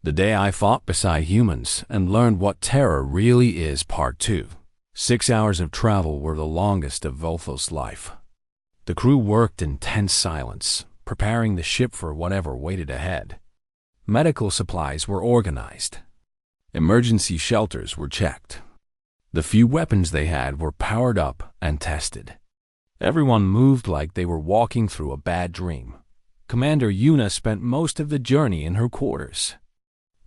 The Day I Fought Beside Humans and Learned What Terror Really Is, Part 2. 6 hours of travel were the longest of Veltha's life. The crew worked in tense silence, preparing the ship for whatever waited ahead. Medical supplies were organized. Emergency shelters were checked. The few weapons they had were powered up and tested. Everyone moved like they were walking through a bad dream. Commander Yuna spent most of the journey in her quarters.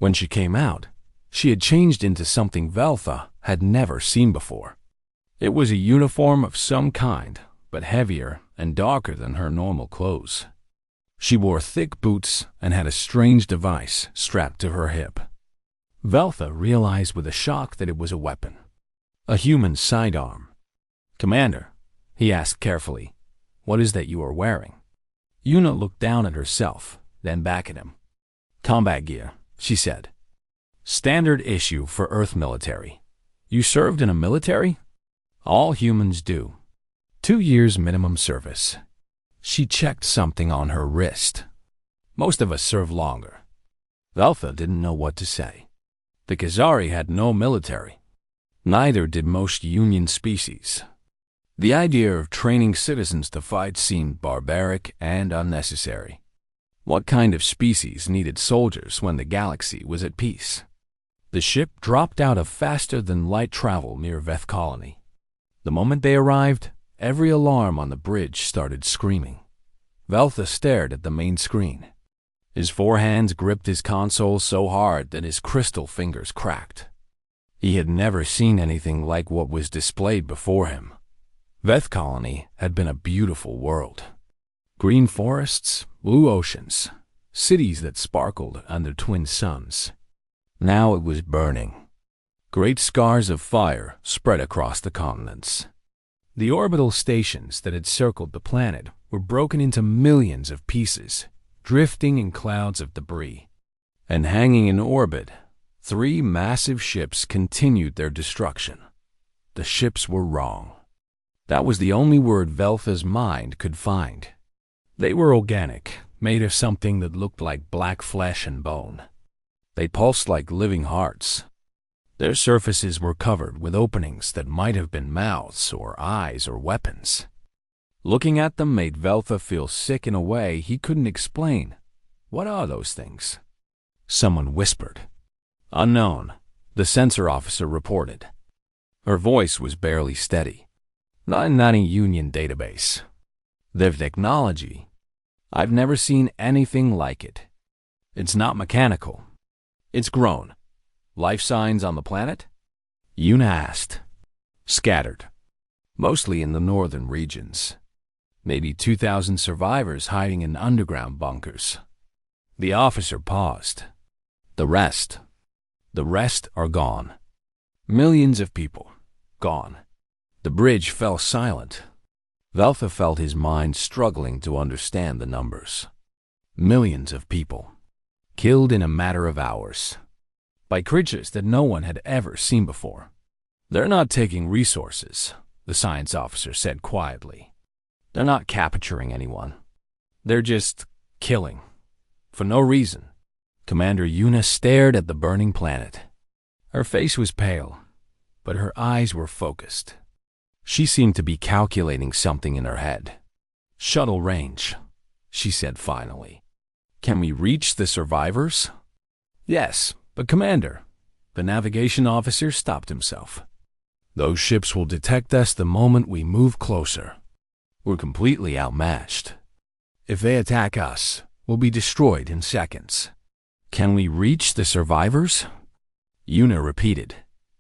When she came out, she had changed into something Veltha had never seen before. It was a uniform of some kind, but heavier and darker than her normal clothes. She wore thick boots and had a strange device strapped to her hip. Veltha realized with a shock that it was a weapon. A human sidearm. "Commander," he asked carefully, "what is that you are wearing?" Yuna looked down at herself, then back at him. "Combat gear," she said. "Standard issue for Earth military. You served in a military?" "All humans do. 2 years minimum service." She checked something on her wrist. "Most of us serve longer." Veltha didn't know what to say. The Khazari had no military. Neither did most Union species. The idea of training citizens to fight seemed barbaric and unnecessary. What kind of species needed soldiers when the galaxy was at peace? The ship dropped out of faster-than-light travel near Veth Colony. The moment they arrived, every alarm on the bridge started screaming. Veltha stared at the main screen. His forehands gripped his console so hard that his crystal fingers cracked. He had never seen anything like what was displayed before him. Veth Colony had been a beautiful world. Green forests, blue oceans, cities that sparkled under twin suns. Now it was burning. Great scars of fire spread across the continents. The orbital stations that had circled the planet were broken into millions of pieces, drifting in clouds of debris. And hanging in orbit, 3 massive ships continued their destruction. The ships were wrong. That was the only word Veltha's mind could find. They were organic, made of something that looked like black flesh and bone. They pulsed like living hearts. Their surfaces were covered with openings that might have been mouths or eyes or weapons. Looking at them made Veltha feel sick in a way he couldn't explain. "What are those things?" Someone whispered. "Unknown," the sensor officer reported. Her voice was barely steady. "Not in any Union database. Their technology, I've never seen anything like it. It's not mechanical. It's grown. Life signs on the planet?" Yuna asked. "Scattered. Mostly in the northern regions. Maybe 2,000 survivors hiding in underground bunkers." The officer paused. The rest are gone. Millions of people, gone." The bridge fell silent. Veltha felt his mind struggling to understand the numbers. Millions of people, killed in a matter of hours, by creatures that no one had ever seen before. "They're not taking resources," the science officer said quietly. "They're not capturing anyone. They're just killing. For no reason." Commander Yuna stared at the burning planet. Her face was pale, but her eyes were focused. She seemed to be calculating something in her head. "Shuttle range," she said finally. "Can we reach the survivors?" "Yes, but Commander," the navigation officer stopped himself. "Those ships will detect us the moment we move closer. We're completely outmatched. If they attack us, we'll be destroyed in seconds." "Can we reach the survivors?" Yuna repeated.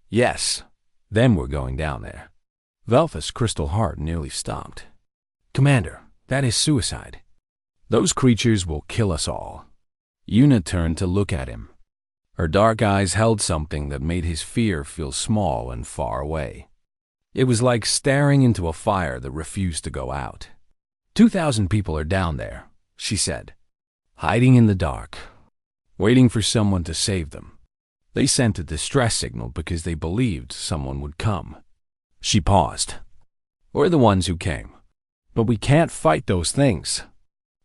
"Yes, then we're going down there." Veltha's crystal heart nearly stopped. "Commander, that is suicide. Those creatures will kill us all." Yuna turned to look at him. Her dark eyes held something that made his fear feel small and far away. It was like staring into a fire that refused to go out. 2,000 people are down there," she said, "hiding in the dark, waiting for someone to save them. They sent a distress signal because they believed someone would come." She paused. "We're the ones who came. But we can't fight those things.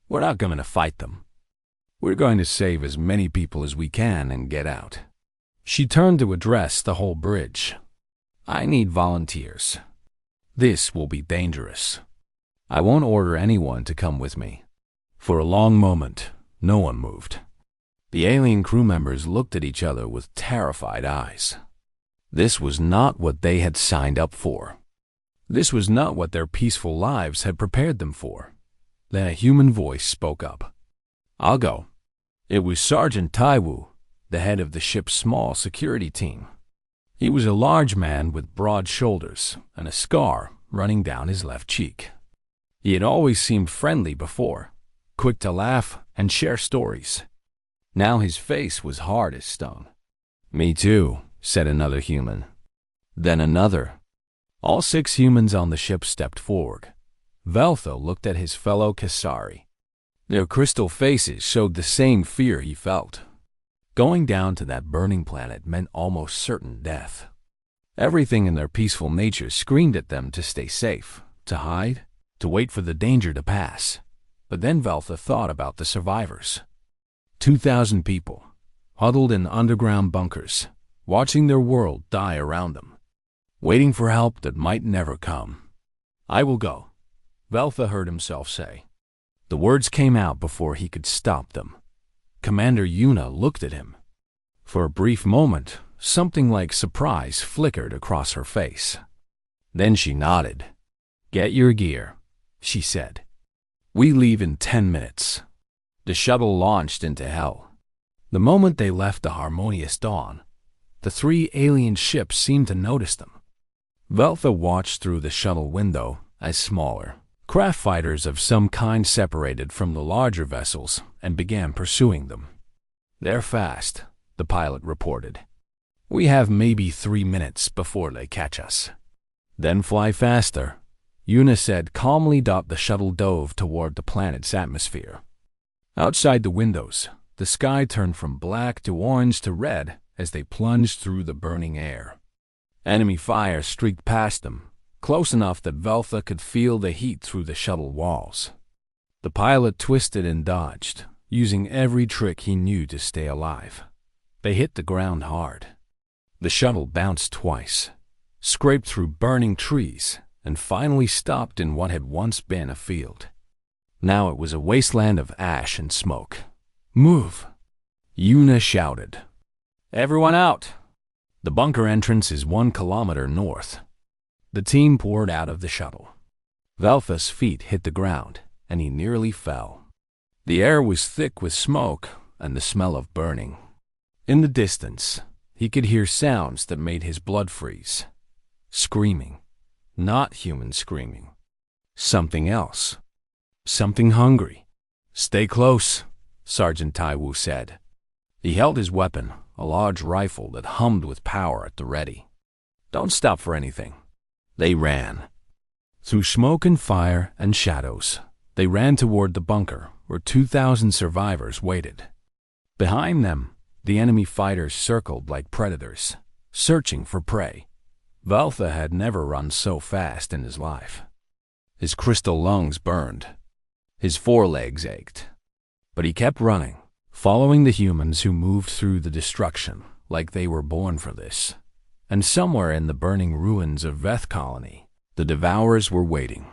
We're not going to fight them. We're going to save as many people as we can and get out." She turned to address the whole bridge. "I need volunteers. This will be dangerous. I won't order anyone to come with me." For a long moment, no one moved. The alien crew members looked at each other with terrified eyes. This was not what they had signed up for. This was not what their peaceful lives had prepared them for. Then a human voice spoke up. "I'll go." It was Sergeant Taiwu, the head of the ship's small security team. He was a large man with broad shoulders and a scar running down his left cheek. He had always seemed friendly before, quick to laugh and share stories. Now his face was hard as stone. "Me too," said another human. Then another. All 6 humans on the ship stepped forward. Veltho looked at his fellow Kasari. Their crystal faces showed the same fear he felt. Going down to that burning planet meant almost certain death. Everything in their peaceful nature screamed at them to stay safe, to hide, to wait for the danger to pass. But then Veltho thought about the survivors. 2,000 people, huddled in underground bunkers, watching their world die around them, waiting for help that might never come. "I will go," Veltho heard himself say. The words came out before he could stop them. Commander Yuna looked at him. For a brief moment, something like surprise flickered across her face. Then she nodded. "Get your gear," she said. "We leave in 10 minutes." The shuttle launched into hell. The moment they left the harmonious dawn, the 3 alien ships seemed to notice them. Veltho watched through the shuttle window as smaller craft fighters of some kind separated from the larger vessels and began pursuing them. "They're fast," the pilot reported. "We have maybe 3 minutes before they catch us." "Then fly faster," Yuna said calmly. The shuttle dove toward the planet's atmosphere. Outside the windows, the sky turned from black to orange to red as they plunged through the burning air. Enemy fire streaked past them, close enough that Veltho could feel the heat through the shuttle walls. The pilot twisted and dodged, using every trick he knew to stay alive. They hit the ground hard. The shuttle bounced twice, scraped through burning trees, and finally stopped in what had once been a field. Now it was a wasteland of ash and smoke. "Move!" Yuna shouted. "Everyone out! The bunker entrance is 1 kilometer north." The team poured out of the shuttle. Veltho's feet hit the ground, and he nearly fell. The air was thick with smoke and the smell of burning. In the distance, he could hear sounds that made his blood freeze. Screaming. Not human screaming. Something else. Something hungry. "Stay close," Sergeant Taiwu said. He held his weapon, a large rifle that hummed with power at the ready. "Don't stop for anything." They ran. Through smoke and fire and shadows, they ran toward the bunker where 2,000 survivors waited. Behind them, the enemy fighters circled like predators, searching for prey. Veltho had never run so fast in his life. His crystal lungs burned. His forelegs ached. But he kept running, following the humans who moved through the destruction like they were born for this. And somewhere in the burning ruins of Veth Colony, the Devourers were waiting.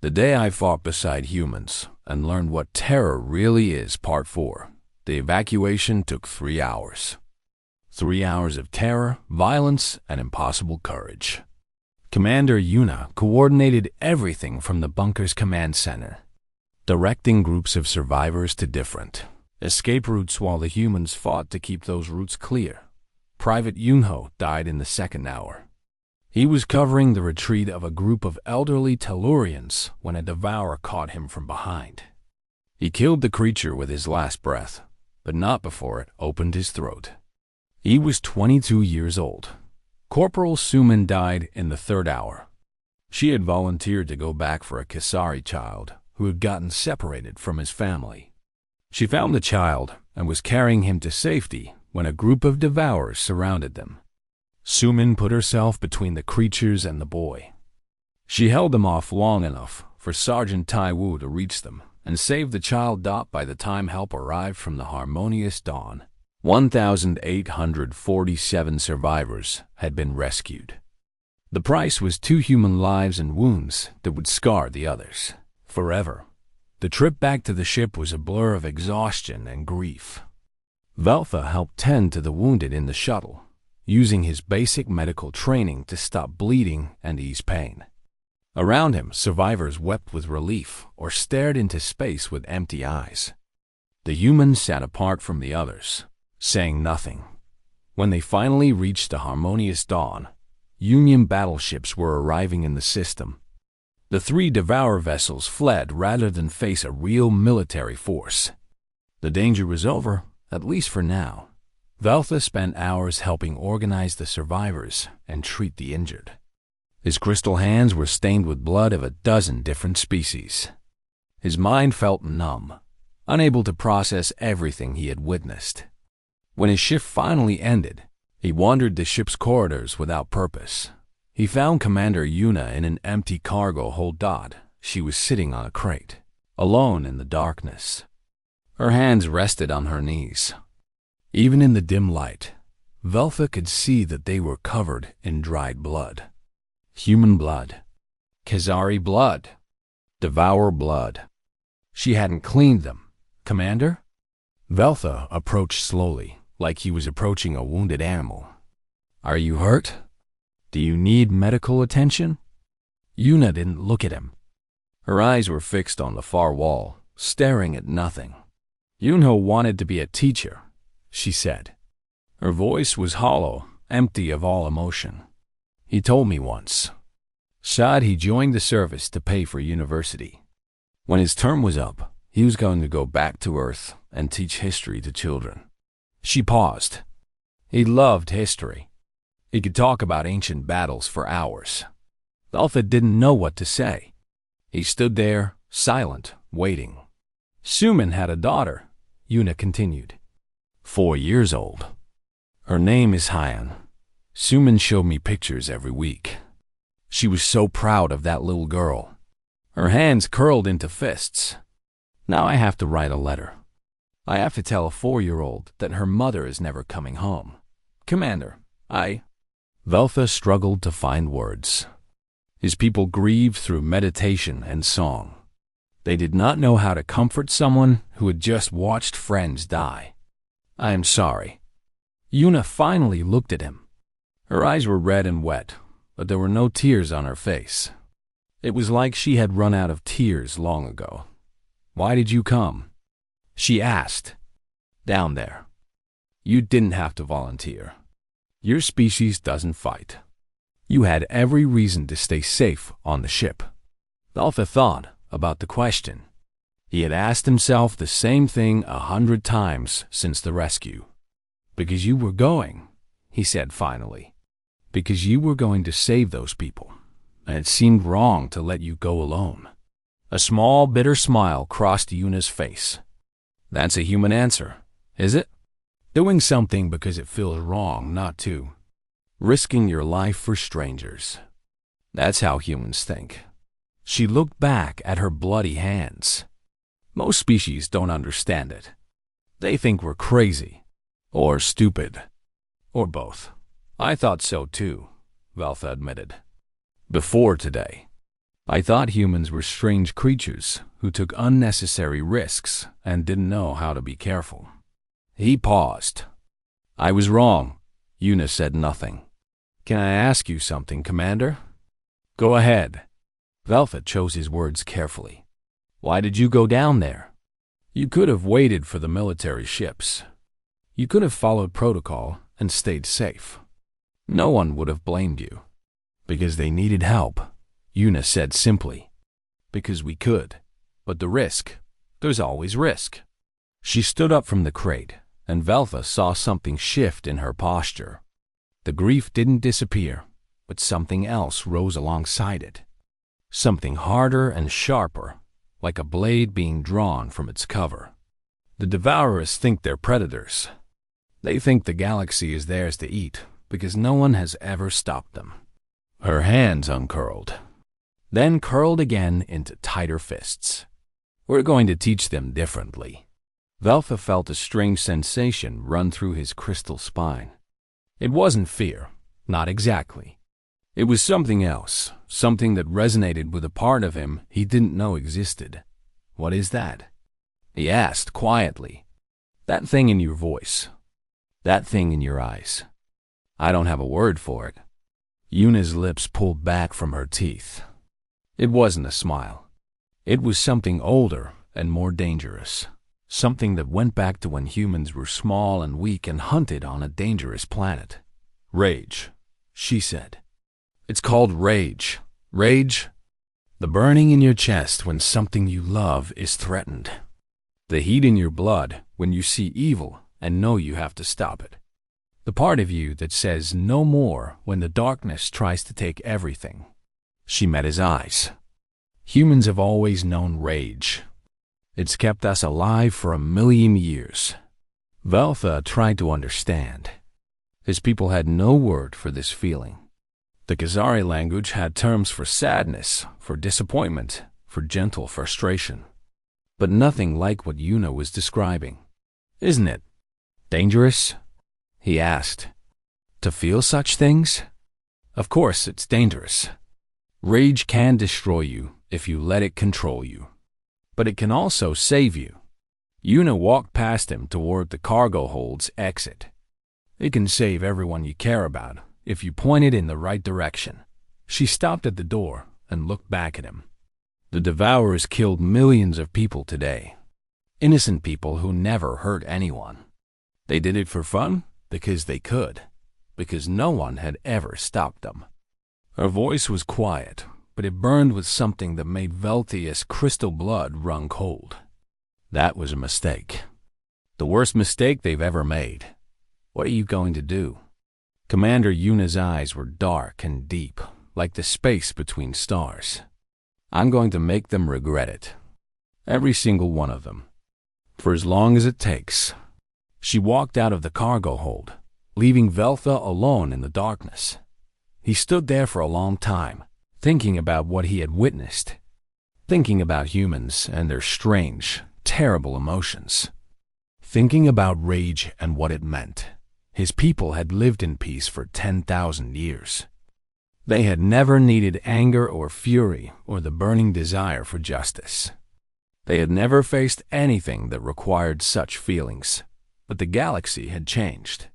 The day I fought beside humans and learned what terror really is, Part 4. The evacuation took 3 hours. 3 hours of terror, violence, and impossible courage. Commander Yuna coordinated everything from the bunker's command center, directing groups of survivors to different escape routes while the humans fought to keep those routes clear. Private Yunho died in the 2nd hour. He was covering the retreat of a group of elderly Tellurians when a devourer caught him from behind. He killed the creature with his last breath, but not before it opened his throat. He was 22 years old. Corporal Suman died in the 3rd hour. She had volunteered to go back for a Kasari child who had gotten separated from his family. She found the child and was carrying him to safety when a group of devourers surrounded them. Suman put herself between the creatures and the boy. She held them off long enough for Sergeant Taiwu to reach them and saved the child. By the time help arrived from the Harmonious Dawn, 1,847 survivors had been rescued. The price was 2 human lives and wounds that would scar the others forever. The trip back to the ship was a blur of exhaustion and grief. Veltha helped tend to the wounded in the shuttle, using his basic medical training to stop bleeding and ease pain. Around him, survivors wept with relief or stared into space with empty eyes. The humans sat apart from the others, saying nothing. When they finally reached the Harmonious Dawn, Union battleships were arriving in the system. The 3 Devourer vessels fled rather than face a real military force. The danger was over, at least for now. Veltha spent hours helping organize the survivors and treat the injured. His crystal hands were stained with blood of a dozen different species. His mind felt numb, unable to process everything he had witnessed. When his shift finally ended, he wandered the ship's corridors without purpose. He found Commander Yuna in an empty cargo hold. She was sitting on a crate, alone in the darkness. Her hands rested on her knees. Even in the dim light, Veltha could see that they were covered in dried blood. Human blood. Khazari blood. Devourer blood. She hadn't cleaned them. Commander? Veltha approached slowly, like he was approaching a wounded animal. Are you hurt? Do you need medical attention? Yuna didn't look at him. Her eyes were fixed on the far wall, staring at nothing. Yunho wanted to be a teacher, she said. Her voice was hollow, empty of all emotion. He told me once. He joined the service to pay for university. When his term was up, he was going to go back to Earth and teach history to children. She paused. He loved history. He could talk about ancient battles for hours. Veltha didn't know what to say. He stood there, silent, waiting. Suman had a daughter, Yuna continued. 4 years old. Her name is Hyan. Suman showed me pictures every week. She was so proud of that little girl. Her hands curled into fists. Now I have to write a letter. I have to tell a 4-year-old that her mother is never coming home. Commander, Veltha struggled to find words. His people grieved through meditation and song. They did not know how to comfort someone who had just watched friends die. I am sorry. Yuna finally looked at him. Her eyes were red and wet, but there were no tears on her face. It was like she had run out of tears long ago. Why did you come? She asked. Down there. You didn't have to volunteer. Your species doesn't fight. You had every reason to stay safe on the ship. Veltha thought about the question. He had asked himself the same thing 100 times since the rescue. Because you were going, he said finally. Because you were going to save those people, and it seemed wrong to let you go alone. A small, bitter smile crossed Yuna's face. That's a human answer, is it? Doing something because it feels wrong not to. Risking your life for strangers. That's how humans think. She looked back at her bloody hands. Most species don't understand it. They think we're crazy, or stupid, or both. I thought so too, Veltha admitted. Before today, I thought humans were strange creatures who took unnecessary risks and didn't know how to be careful. He paused. I was wrong. Yuna said nothing. Can I ask you something, Commander? Go ahead. Veltha chose his words carefully. Why did you go down there? You could have waited for the military ships. You could have followed protocol and stayed safe. No one would have blamed you. Because they needed help, Yuna said simply. Because we could. But the risk, there's always risk. She stood up from the crate, and Veltha saw something shift in her posture. The grief didn't disappear, but something else rose alongside it. Something harder and sharper, like a blade being drawn from its cover. The Devourers think they're predators. They think the galaxy is theirs to eat, because no one has ever stopped them. Her hands uncurled, then curled again into tighter fists. We're going to teach them differently. Veltha felt a strange sensation run through his crystal spine. It wasn't fear, not exactly. It was something else, something that resonated with a part of him he didn't know existed. What is that? He asked quietly. That thing in your voice. That thing in your eyes. I don't have a word for it. Yuna's lips pulled back from her teeth. It wasn't a smile. It was something older and more dangerous. Something that went back to when humans were small and weak and hunted on a dangerous planet. Rage, she said. It's called rage. Rage? The burning in your chest when something you love is threatened. The heat in your blood when you see evil and know you have to stop it. The part of you that says no more when the darkness tries to take everything. She met his eyes. Humans have always known rage. It's kept us alive for 1,000,000 years. Veltha tried to understand. His people had no word for this feeling. The Khazari language had terms for sadness, for disappointment, for gentle frustration. But nothing like what Yuna was describing. Isn't it dangerous? He asked. To feel such things? Of course it's dangerous. Rage can destroy you if you let it control you. But it can also save you. Yuna walked past him toward the cargo hold's exit. It can save everyone you care about if you point it in the right direction. She stopped at the door and looked back at him. The Devourers killed millions of people today. Innocent people who never hurt anyone. They did it for fun because they could, because no one had ever stopped them. Her voice was quiet, but it burned with something that made Veltha's crystal blood run cold. That was a mistake. The worst mistake they've ever made. What are you going to do? Commander Yuna's eyes were dark and deep, like the space between stars. I'm going to make them regret it. Every single one of them. For as long as it takes. She walked out of the cargo hold, leaving Veltha alone in the darkness. He stood there for a long time, thinking about what he had witnessed, thinking about humans and their strange, terrible emotions, thinking about rage and what it meant. His people had lived in peace for 10,000 years. They had never needed anger or fury or the burning desire for justice. They had never faced anything that required such feelings, but the galaxy had changed.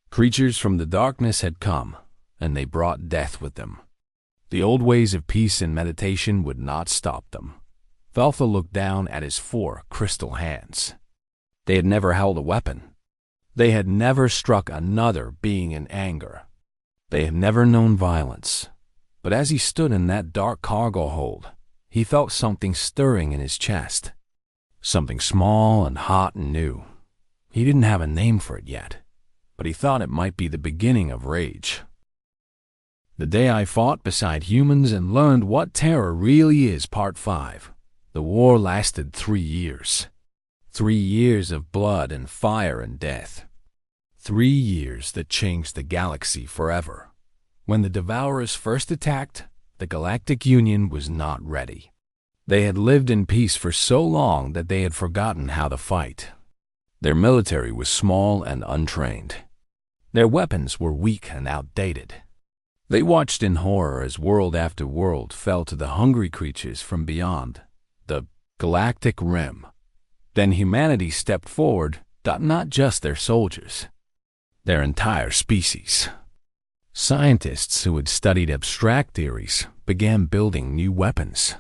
Creatures from the darkness had come, and they brought death with them. The old ways of peace and meditation would not stop them. Veltha looked down at his 4 crystal hands. They had never held a weapon. They had never struck another being in anger. They had never known violence. But as he stood in that dark cargo hold, he felt something stirring in his chest. Something small and hot and new. He didn't have a name for it yet, but he thought it might be the beginning of rage. The Day I Fought Beside Humans and Learned What Terror Really Is, Part 5. The war lasted 3 years. 3 years of blood and fire and death. 3 years that changed the galaxy forever. When the Devourers first attacked, the Galactic Union was not ready. They had lived in peace for so long that they had forgotten how to fight. Their military was small and untrained. Their weapons were weak and outdated. They watched in horror as world after world fell to the hungry creatures from beyond, the Galactic Rim. Then humanity stepped forward, not just their soldiers, their entire species. Scientists who had studied abstract theories began building new weapons.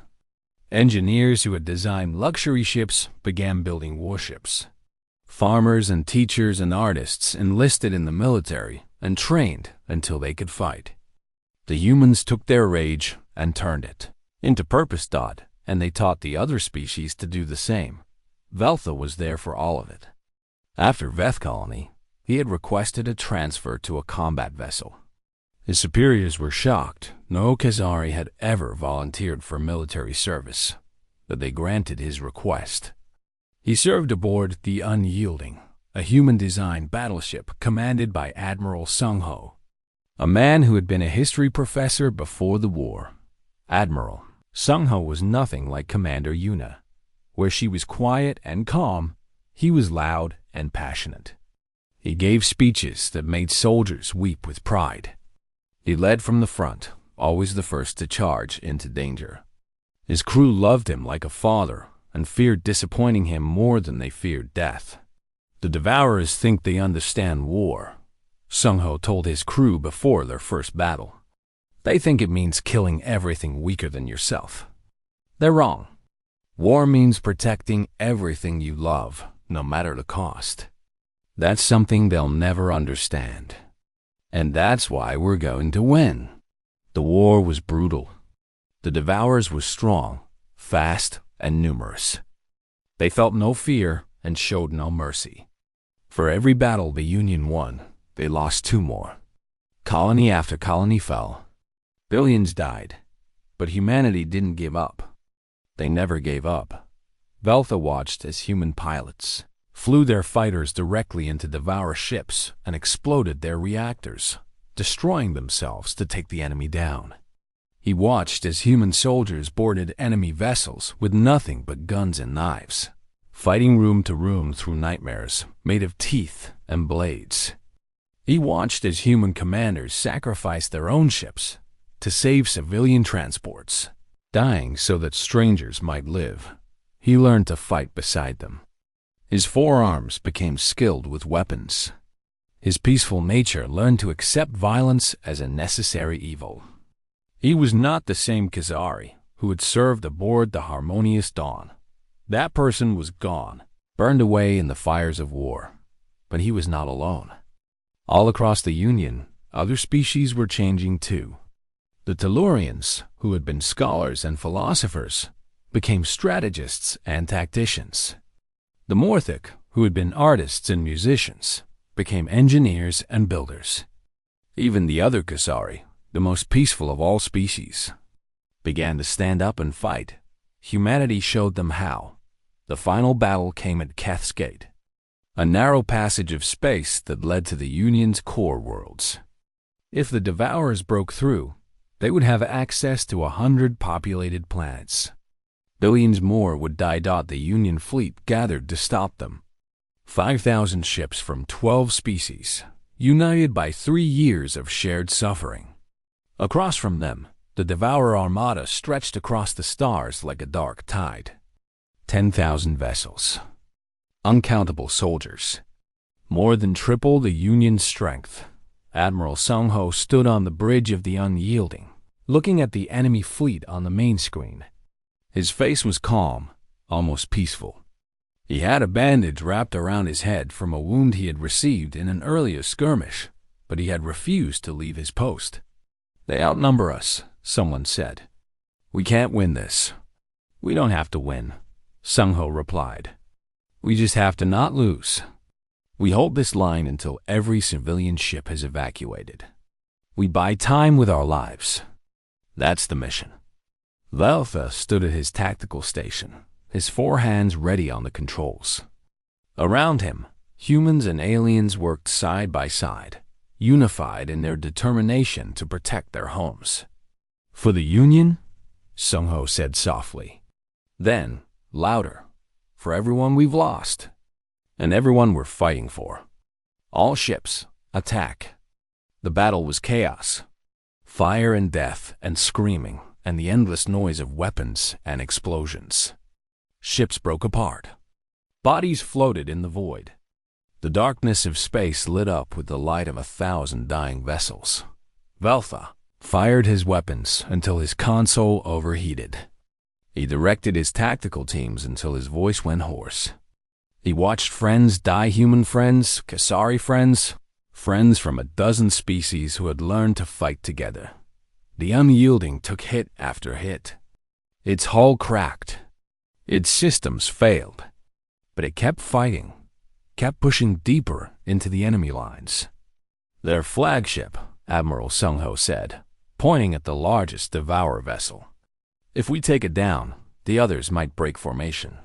Engineers who had designed luxury ships began building warships. Farmers and teachers and artists enlisted in the military and trained until they could fight. The humans took their rage and turned it into purpose, and they taught the other species to do the same. Veltha was there for all of it. After Veth Colony, he had requested a transfer to a combat vessel. His superiors were shocked. No Khazari had ever volunteered for military service, but they granted his request. He served aboard the Unyielding, a human-designed battleship commanded by Admiral Sung-Ho, a man who had been a history professor before the war. Admiral Sung-Ho was nothing like Commander Yuna. Where she was quiet and calm, he was loud and passionate. He gave speeches that made soldiers weep with pride. He led from the front, always the first to charge into danger. His crew loved him like a father and feared disappointing him more than they feared death. The Devourers think they understand war, Sung-ho told his crew before their first battle. They think it means killing everything weaker than yourself. They're wrong. War means protecting everything you love, no matter the cost. That's something they'll never understand. And that's why we're going to win. The war was brutal. The Devourers were strong, fast, and numerous. They felt no fear and showed no mercy. For every battle the Union won, they lost 2 more. Colony after colony fell. Billions died, but humanity didn't give up. They never gave up. Veltha watched as human pilots flew their fighters directly into Devourer ships and exploded their reactors, destroying themselves to take the enemy down. He watched as human soldiers boarded enemy vessels with nothing but guns and knives, fighting room to room through nightmares made of teeth and blades. He watched as human commanders sacrificed their own ships to save civilian transports, dying so that strangers might live. He learned to fight beside them. His forearms became skilled with weapons. His peaceful nature learned to accept violence as a necessary evil. He was not the same Kazari who had served aboard the Harmonious Dawn. That person was gone, burned away in the fires of war. But he was not alone. All across the Union, other species were changing too. The Tellurians, who had been scholars and philosophers, became strategists and tacticians. The Morthic, who had been artists and musicians, became engineers and builders. Even the other Kasari, the most peaceful of all species, began to stand up and fight. Humanity showed them how. The final battle came at Keth's Gate, a narrow passage of space that led to the Union's core worlds. If the Devourers broke through, they would have access to 100 populated planets. Billions more would die. The Union fleet gathered to stop them. 5,000 ships from 12 species, united by 3 years of shared suffering. Across from them, the Devourer Armada stretched across the stars like a dark tide. 10,000 vessels, uncountable soldiers, more than triple the Union's strength. Admiral Sung-ho stood on the bridge of the Unyielding, looking at the enemy fleet on the main screen. His face was calm, almost peaceful. He had a bandage wrapped around his head from a wound he had received in an earlier skirmish, but he had refused to leave his post. "They outnumber us," someone said. "We can't win this." "We don't have to win," Sung-ho replied. "We just have to not lose. We hold this line until every civilian ship has evacuated. We buy time with our lives. That's the mission." Veltha stood at his tactical station, his 4 hands ready on the controls. Around him, humans and aliens worked side by side, unified in their determination to protect their homes. "For the Union," Sung-ho said softly. Then, louder, "For everyone we've lost, and everyone we're fighting for. All ships, attack." The battle was chaos. Fire and death and screaming and the endless noise of weapons and explosions. Ships broke apart. Bodies floated in the void. The darkness of space lit up with the light of 1,000 dying vessels. Veltha fired his weapons until his console overheated. He directed his tactical teams until his voice went hoarse. He watched friends die, human friends, Kasari friends, friends from a dozen species who had learned to fight together. The Unyielding took hit after hit. Its hull cracked. Its systems failed. But it kept fighting, kept pushing deeper into the enemy lines. "Their flagship," Admiral Sung-ho said, pointing at the largest Devourer vessel. "If we take it down, the others might break formation."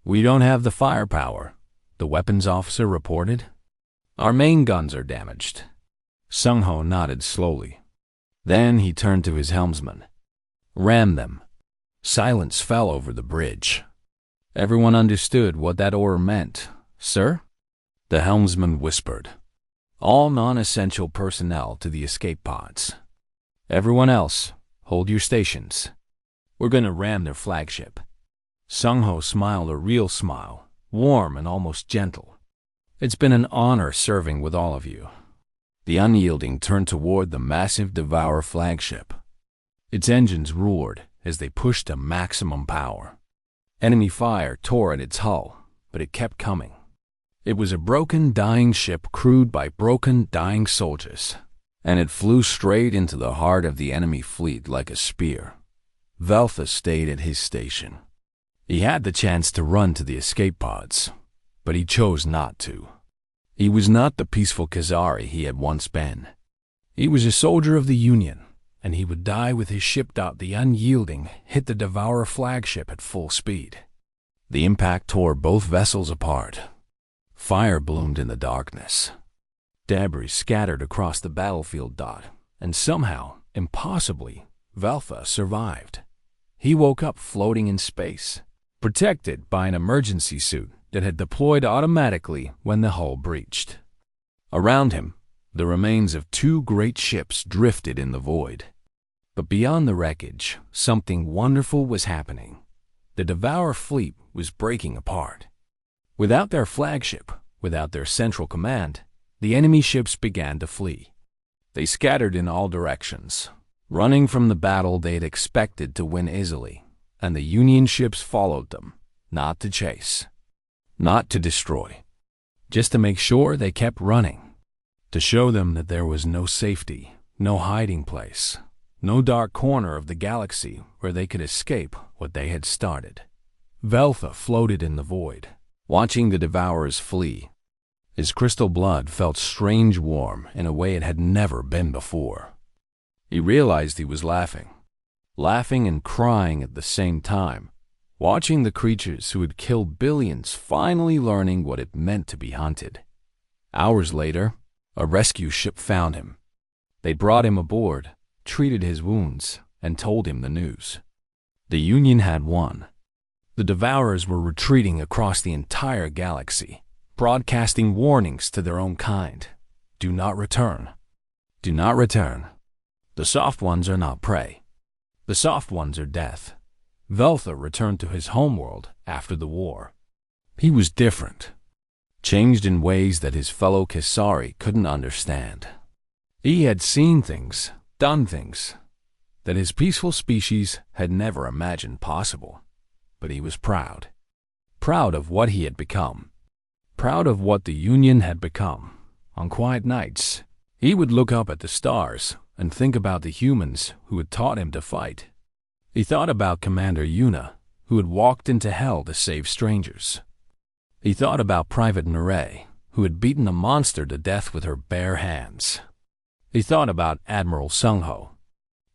"We don't have the firepower," the weapons officer reported. "Our main guns are damaged." Sung-ho nodded slowly. Then he turned to his helmsman. "Ram them." Silence fell over the bridge. Everyone understood what that order meant. "Sir?" The helmsman whispered. "All non-essential personnel to the escape pods. Everyone else, hold your stations. We're gonna ram their flagship." Sung-Ho smiled a real smile, warm and almost gentle. "It's been an honor serving with all of you." The Unyielding turned toward the massive Devourer flagship. Its engines roared as they pushed to maximum power. Enemy fire tore at its hull, but it kept coming. It was a broken, dying ship crewed by broken, dying soldiers, and it flew straight into the heart of the enemy fleet like a spear. Veltha stayed at his station. He had the chance to run to the escape pods, but he chose not to. He was not the peaceful Khazari he had once been. He was a soldier of the Union, and he would die with his ship. The Unyielding hit the Devourer flagship at full speed. The impact tore both vessels apart. Fire bloomed in the darkness. Debris scattered across the battlefield. And somehow, impossibly, Veltha survived. He woke up floating in space, protected by an emergency suit that had deployed automatically when the hull breached. Around him, the remains of two great ships drifted in the void. But beyond the wreckage, something wonderful was happening. The Devourer fleet was breaking apart. Without their flagship, without their central command, the enemy ships began to flee. They scattered in all directions, running from the battle they had expected to win easily, and the Union ships followed them, not to chase, not to destroy, just to make sure they kept running, to show them that there was no safety, no hiding place, no dark corner of the galaxy where they could escape what they had started. Veltha floated in the void, watching the Devourers flee. His crystal blood felt strange warm in a way it had never been before. He realized he was laughing and crying at the same time, watching the creatures who had killed billions finally learning what it meant to be hunted. Hours later, a rescue ship found him. They brought him aboard, treated his wounds, and told him the news. The Union had won. The Devourers were retreating across the entire galaxy, broadcasting warnings to their own kind. Do not return. Do not return. The soft ones are not prey. The soft ones are death. Veltha returned to his homeworld after the war. He was different, changed in ways that his fellow Khazari couldn't understand. He had seen things, done things, that his peaceful species had never imagined possible. But he was proud. Proud of what he had become. Proud of what the Union had become. On quiet nights, he would look up at the stars and think about the humans who had taught him to fight. He thought about Commander Yuna, who had walked into hell to save strangers. He thought about Private Narray, who had beaten a monster to death with her bare hands. He thought about Admiral Sung-Ho,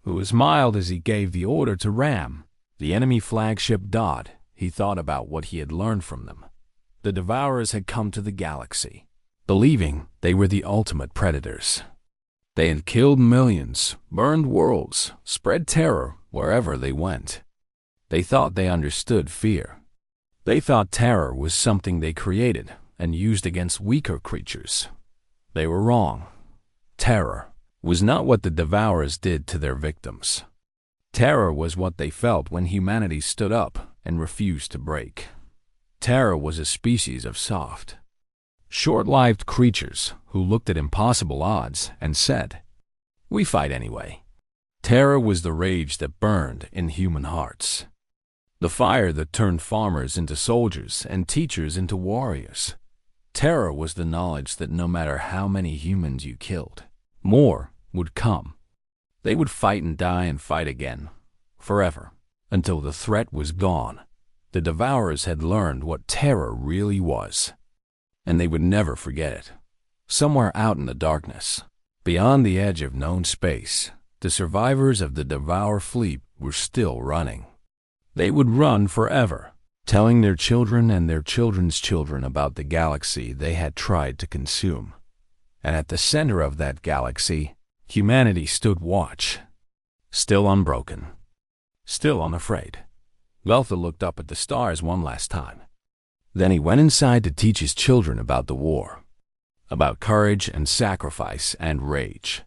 who smiled as he gave the order to ram the enemy flagship. He thought about what he had learned from them. The Devourers had come to the galaxy, believing they were the ultimate predators. They had killed millions, burned worlds, spread terror wherever they went. They thought they understood fear. They thought terror was something they created and used against weaker creatures. They were wrong. Terror was not what the Devourers did to their victims. Terror was what they felt when humanity stood up and refused to break. Terror was a species of soft, short-lived creatures who looked at impossible odds and said, "We fight anyway." Terror was the rage that burned in human hearts, the fire that turned farmers into soldiers and teachers into warriors. Terror was the knowledge that no matter how many humans you killed, more would come. They would fight and die and fight again, forever, until the threat was gone. The Devourers had learned what terror really was, and they would never forget it. Somewhere out in the darkness, beyond the edge of known space, the survivors of the Devourer fleet were still running. They would run forever, telling their children and their children's children about the galaxy they had tried to consume. And at the center of that galaxy, humanity stood watch, still unbroken, still unafraid. Veltha looked up at the stars one last time. Then he went inside to teach his children about the war, about courage and sacrifice and rage,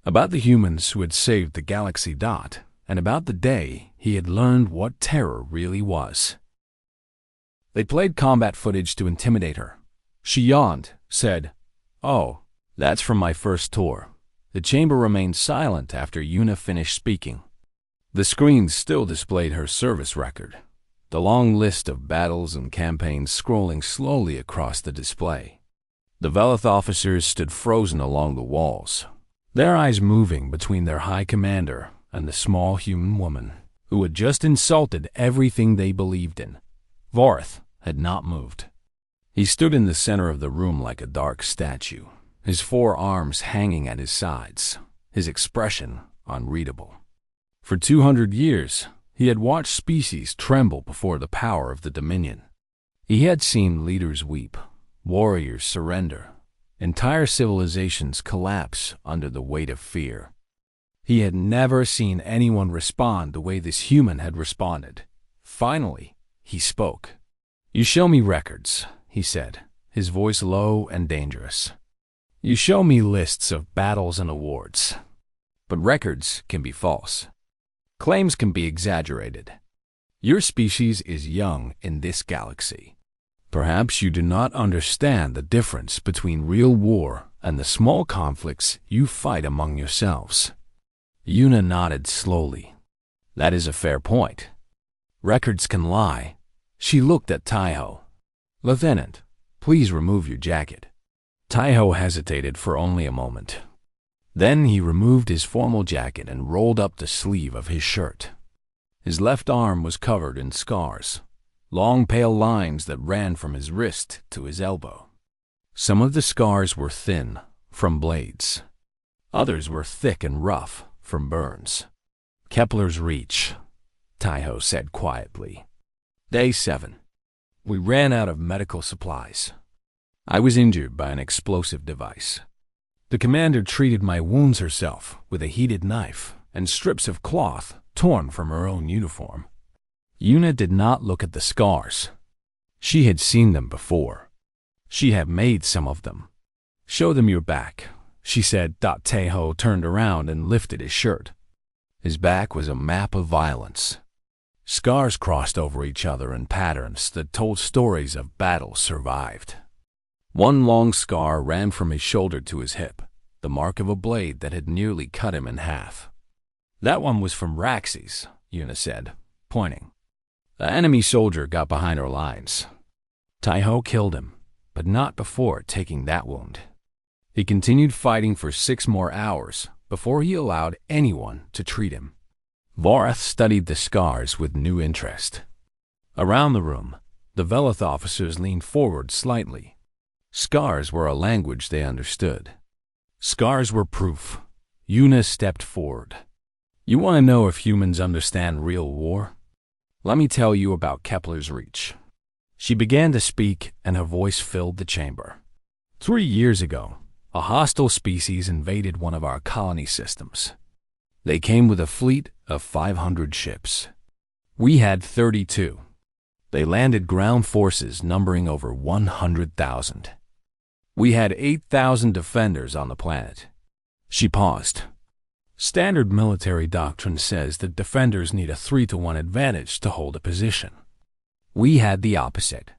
about the humans who had saved the galaxy dot, and about the day he had learned what terror really was. They played combat footage to intimidate her. She yawned, said, "Oh, that's from my first tour." The chamber remained silent after Yuna finished speaking. The screens still displayed her service record, the long list of battles and campaigns scrolling slowly across the display. The Velith officers stood frozen along the walls, their eyes moving between their high commander and the small human woman who had just insulted everything they believed in. Vorth had not moved. He stood in the center of the room like a dark statue, his four arms hanging at his sides, his expression unreadable. For 200 years, he had watched species tremble before the power of the Dominion. He had seen leaders weep, warriors surrender, entire civilizations collapse under the weight of fear. He had never seen anyone respond the way this human had responded. Finally, he spoke. "You show me records," he said, his voice low and dangerous. "You show me lists of battles and awards. But records can be false. Claims can be exaggerated. Your species is young in this galaxy. Perhaps you do not understand the difference between real war and the small conflicts you fight among yourselves." Yuna nodded slowly. "That is a fair point. Records can lie." She looked at Taiho. "Lieutenant, please remove your jacket." Taiho hesitated for only a moment. Then he removed his formal jacket and rolled up the sleeve of his shirt. His left arm was covered in scars, long pale lines that ran from his wrist to his elbow. Some of the scars were thin, from blades. Others were thick and rough, from burns. "Kepler's Reach," Taiho said quietly. "Day 7. We ran out of medical supplies. I was injured by an explosive device. The commander treated my wounds herself with a heated knife and strips of cloth torn from her own uniform." Yuna did not look at the scars. She had seen them before. She had made some of them. "Show them your back," she said. Taiho turned around and lifted his shirt. His back was a map of violence. Scars crossed over each other in patterns that told stories of battles survived. One long scar ran from his shoulder to his hip, the mark of a blade that had nearly cut him in half. "That one was from Raxes," Yuna said, pointing. "The enemy soldier got behind our lines. Taiho killed him, but not before taking that wound. He continued fighting for 6 more hours before he allowed anyone to treat him." Vorth studied the scars with new interest. Around the room, the Velith officers leaned forward slightly. Scars were a language they understood. Scars were proof. Yuna stepped forward. "You want to know if humans understand real war? Let me tell you about Kepler's Reach." She began to speak, and her voice filled the chamber. 3 years ago, a hostile species invaded one of our colony systems. They came with a fleet of 500 ships. We had 32. They landed ground forces numbering over 100,000. We had 8,000 defenders on the planet. She paused. Standard military doctrine says that defenders need a 3-to-1 advantage to hold a position. We had the opposite.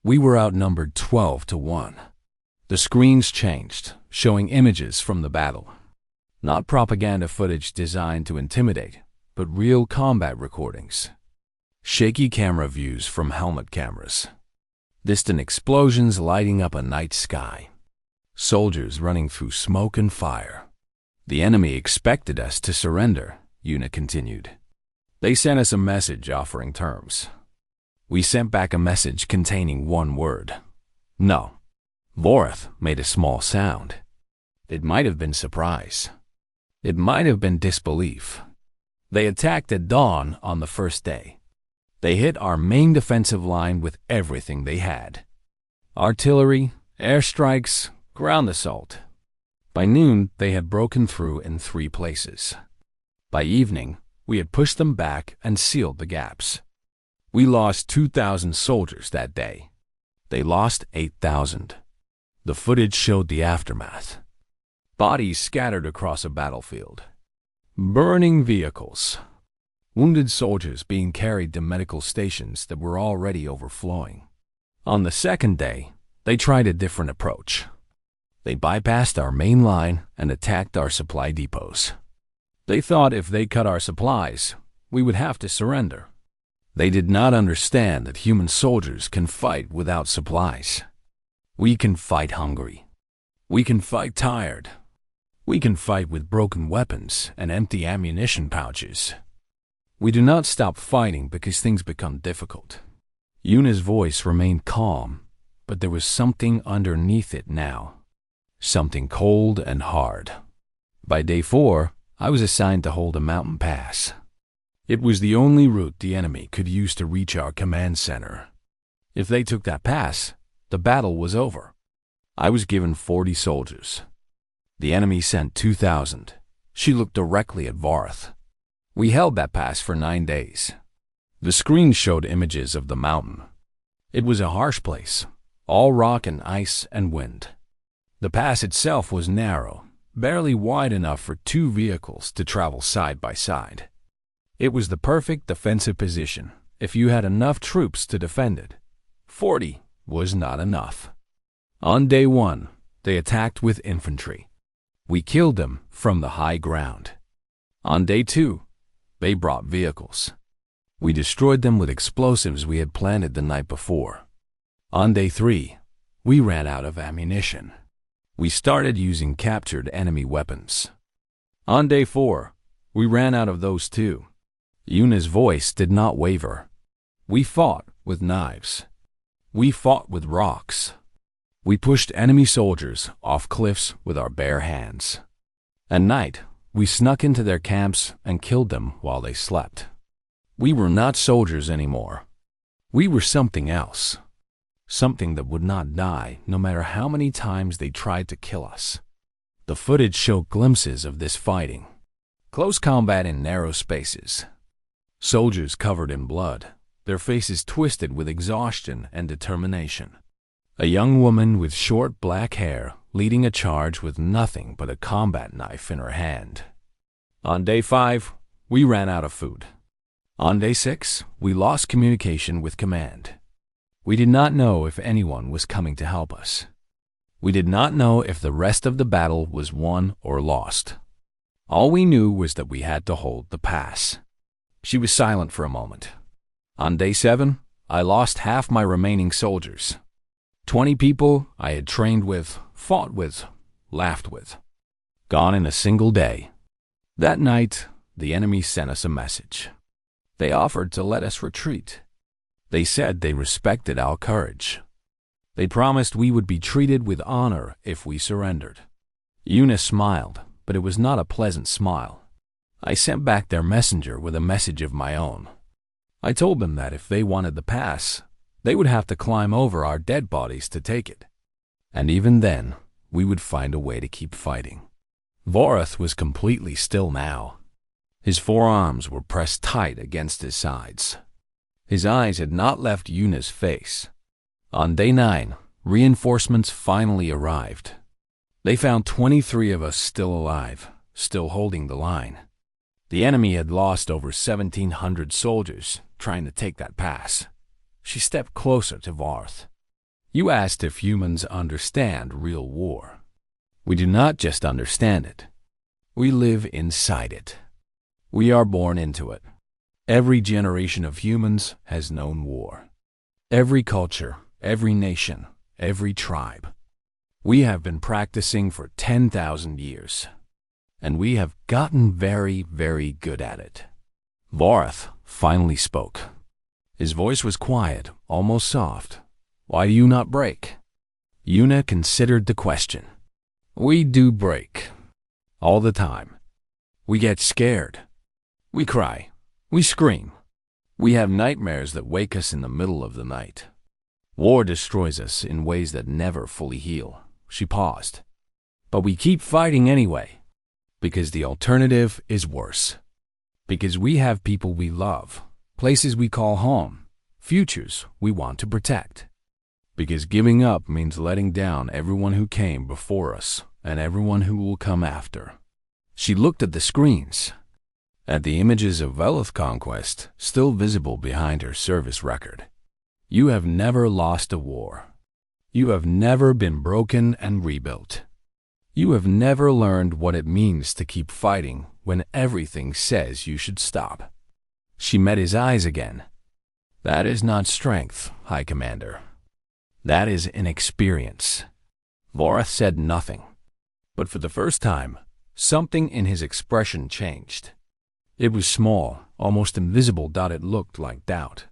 We were outnumbered 12-to-1. The screens changed, showing images from the battle. Not propaganda footage designed to intimidate, but real combat recordings. Shaky camera views from helmet cameras. Distant explosions lighting up a night sky. Soldiers running through smoke and fire. "The enemy expected us to surrender," Yuna continued. "They sent us a message offering terms. We sent back a message containing one word. No." Vorth made a small sound. It might have been surprise. It might have been disbelief. "They attacked at dawn on the first day. They hit our main defensive line with everything they had. Artillery, airstrikes, ground assault. By noon, they had broken through in 3 places. By evening, we had pushed them back and sealed the gaps. We lost 2,000 soldiers that day. They lost 8,000. The footage showed the aftermath. Bodies scattered across a battlefield. Burning vehicles. Wounded soldiers being carried to medical stations that were already overflowing. On the second day, they tried a different approach. They bypassed our main line and attacked our supply depots. They thought if they cut our supplies, we would have to surrender. They did not understand that human soldiers can fight without supplies. We can fight hungry. We can fight tired. We can fight with broken weapons and empty ammunition pouches. We do not stop fighting because things become difficult. Yuna's voice remained calm, but there was something underneath it now. Something cold and hard. By day 4, I was assigned to hold a mountain pass. It was the only route the enemy could use to reach our command center. If they took that pass, the battle was over. I was given 40 soldiers. The enemy sent 2,000. She looked directly at Varth. We held that pass for 9 days. The screen showed images of the mountain. It was a harsh place, all rock and ice and wind. The pass itself was narrow, barely wide enough for 2 vehicles to travel side by side. It was the perfect defensive position if you had enough troops to defend it. 40 was not enough. On day 1, they attacked with infantry. We killed them from the high ground. On day 2, they brought vehicles. We destroyed them with explosives we had planted the night before. On day 3, we ran out of ammunition. We started using captured enemy weapons. On day 4, we ran out of those too. Yuna's voice did not waver. We fought with knives. We fought with rocks. We pushed enemy soldiers off cliffs with our bare hands. At night, we snuck into their camps and killed them while they slept. We were not soldiers anymore. We were something else. Something that would not die no matter how many times they tried to kill us. The footage showed glimpses of this fighting. Close combat in narrow spaces. Soldiers covered in blood, their faces twisted with exhaustion and determination. A young woman with short black hair leading a charge with nothing but a combat knife in her hand. On day 5, we ran out of food. On day 6, we lost communication with command. We did not know if anyone was coming to help us. We did not know if the rest of the battle was won or lost. All we knew was that we had to hold the pass. She was silent for a moment. On day 7, I lost half my remaining soldiers. 20 people I had trained with, fought with, laughed with. Gone in a single day. That night, the enemy sent us a message. They offered to let us retreat. They said they respected our courage. They promised we would be treated with honor if we surrendered. Yuna smiled, but it was not a pleasant smile. I sent back their messenger with a message of my own. I told them that if they wanted the pass, they would have to climb over our dead bodies to take it. And even then, we would find a way to keep fighting. Varth was completely still now. His forearms were pressed tight against his sides. His eyes had not left Yuna's face. On day 9, reinforcements finally arrived. They found 23 of us still alive, still holding the line. The enemy had lost over 1,700 soldiers trying to take that pass. She stepped closer to Varth. You asked if humans understand real war. We do not just understand it. We live inside it. We are born into it. Every generation of humans has known war. Every culture, every nation, every tribe. We have been practicing for 10,000 years. And we have gotten very, very good at it. Varth finally spoke. His voice was quiet, almost soft. Why do you not break? Yuna considered the question. We do break. All the time. We get scared. We cry. We scream. We have nightmares that wake us in the middle of the night. War destroys us in ways that never fully heal. She paused. But we keep fighting anyway. Because the alternative is worse. Because we have people we love. Places we call home, futures we want to protect. Because giving up means letting down everyone who came before us and everyone who will come after. She looked at the screens, at the images of Veloth conquest still visible behind her service record. You have never lost a war. You have never been broken and rebuilt. You have never learned what it means to keep fighting when everything says you should stop. She met his eyes again. That is not strength, High Commander. That is inexperience. Vorath said nothing, but for the first time, something in his expression changed. It was small, almost invisible. It looked like doubt.